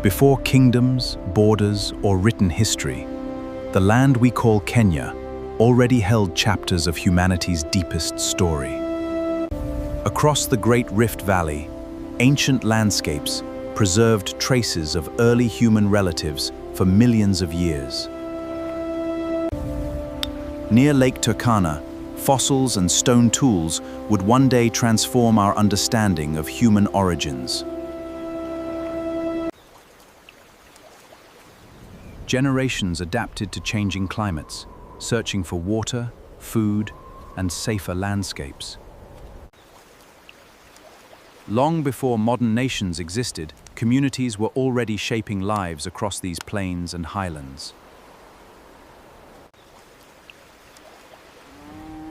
Before kingdoms, borders, or written history, the land we call Kenya already held chapters of humanity's deepest story. Across the Great Rift Valley, ancient landscapes preserved traces of early human relatives for millions of years. Near Lake Turkana, fossils and stone tools would one day transform our understanding of human origins. Generations adapted to changing climates, searching for water, food, and safer landscapes. Long before modern nations existed, communities were already shaping lives across these plains and highlands.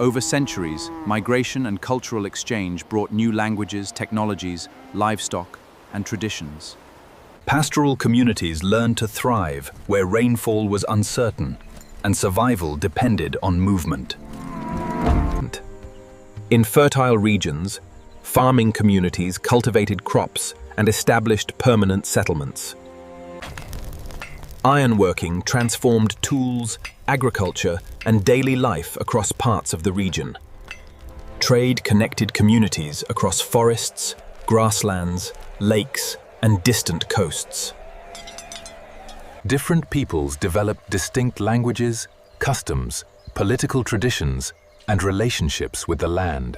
Over centuries, migration and cultural exchange brought new languages, technologies, livestock, and traditions. Pastoral communities learned to thrive where rainfall was uncertain and survival depended on movement. In fertile regions, farming communities cultivated crops and established permanent settlements. Ironworking transformed tools, agriculture, and daily life across parts of the region. Trade connected communities across forests, grasslands, lakes, and distant coasts. Different peoples developed distinct languages, customs, political traditions, and relationships with the land.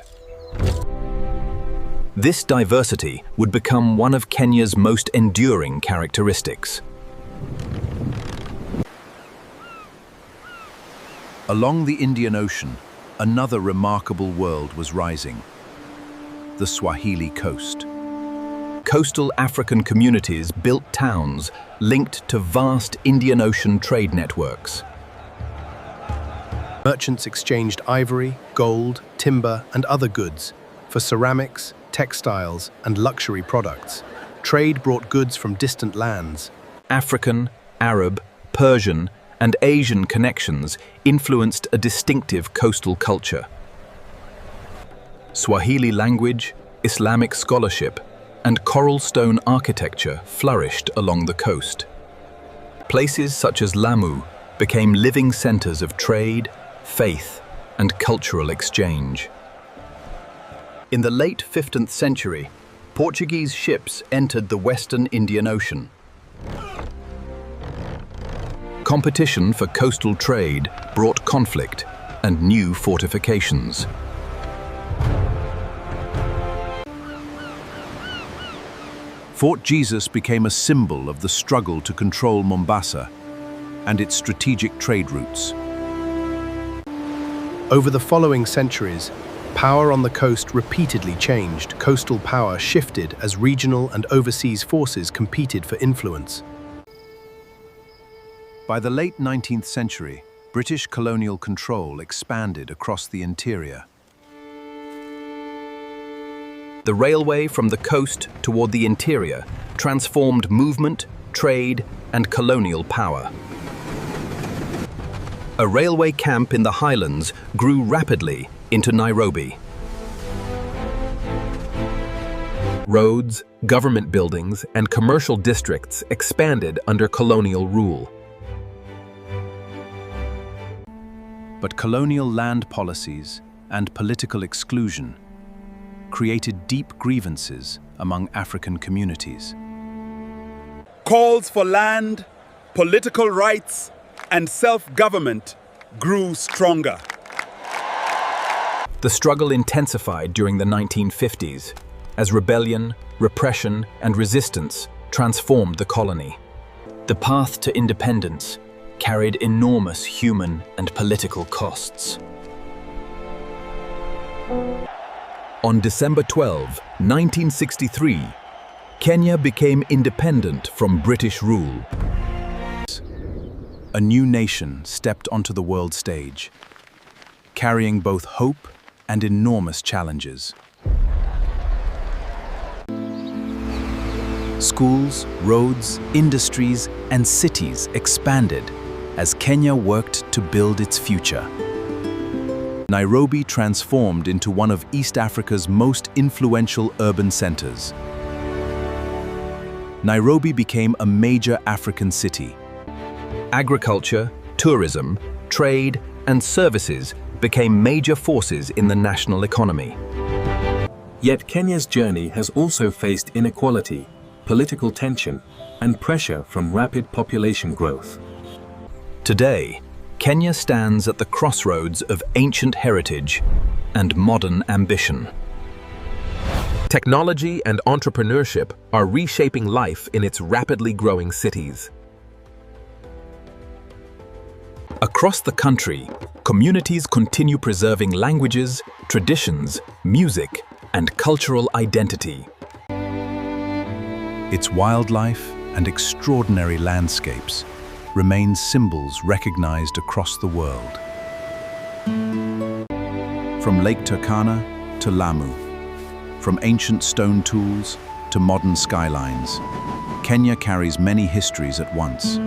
This diversity would become one of Kenya's most enduring characteristics. Along the Indian Ocean, another remarkable world was rising: the Swahili coast. Coastal African communities built towns linked to vast Indian Ocean trade networks. Merchants exchanged ivory, gold, timber, and other goods for ceramics, textiles, and luxury products. Trade brought goods from distant lands. African, Arab, Persian, and Asian connections influenced a distinctive coastal culture. Swahili language, Islamic scholarship, and coral stone architecture flourished along the coast. Places such as Lamu became living centers of trade, faith, and cultural exchange. In the late 15th century, Portuguese ships entered the Western Indian Ocean. Competition for coastal trade brought conflict and new fortifications. Fort Jesus became a symbol of the struggle to control Mombasa and its strategic trade routes. Over the following centuries, power on the coast repeatedly changed. Coastal power shifted as regional and overseas forces competed for influence. By the late 19th century, British colonial control expanded across the interior. The railway from the coast toward the interior transformed movement, trade, and colonial power. A railway camp in the highlands grew rapidly into Nairobi. Roads, government buildings, and commercial districts expanded under colonial rule. But colonial land policies and political exclusion created deep grievances among African communities. Calls for land, political rights, and self-government grew stronger. The struggle intensified during the 1950s as rebellion, repression, and resistance transformed the colony. The path to independence carried enormous human and political costs. On December 12, 1963, Kenya became independent from British rule. A new nation stepped onto the world stage, carrying both hope and enormous challenges. Schools, roads, industries, and cities expanded as Kenya worked to build its future. Nairobi transformed into one of East Africa's most influential urban centers. Nairobi became a major African city. Agriculture, tourism, trade, and services became major forces in the national economy. Yet Kenya's journey has also faced inequality, political tension, and pressure from rapid population growth. Today, Kenya stands at the crossroads of ancient heritage and modern ambition. Technology and entrepreneurship are reshaping life in its rapidly growing cities. Across the country, communities continue preserving languages, traditions, music, and cultural identity. Its wildlife and extraordinary landscapes remain symbols recognized across the world. From Lake Turkana to Lamu, from ancient stone tools to modern skylines, Kenya carries many histories at once.